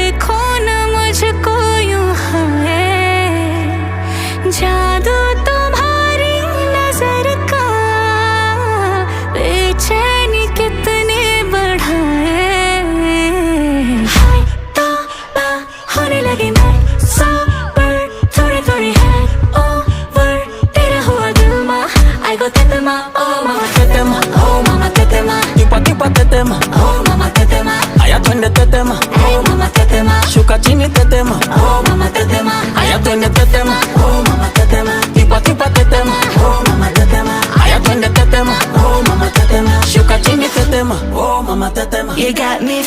देखो न मुझको यूं है, जादू तुम्हारी नजर का बेचैनी कितने बढ़ाए। हाय तौबा होने लगी मैं सोबर, थोड़ी थोड़ी है ओवर, तेरा हुआ दिल मा I go tetema, oh mama tetema, oh mama tetema, Kipa tetema, oh mama tetema, aya twende tetema, hey mama tetema, shuka chini tetema, oh mama tetema, aya twende tetema, oh mama tetema, kipa tetema, oh mama tetema, aya twende tetema, oh mama tetema. shuka chini tetema, oh mama tetema. You got me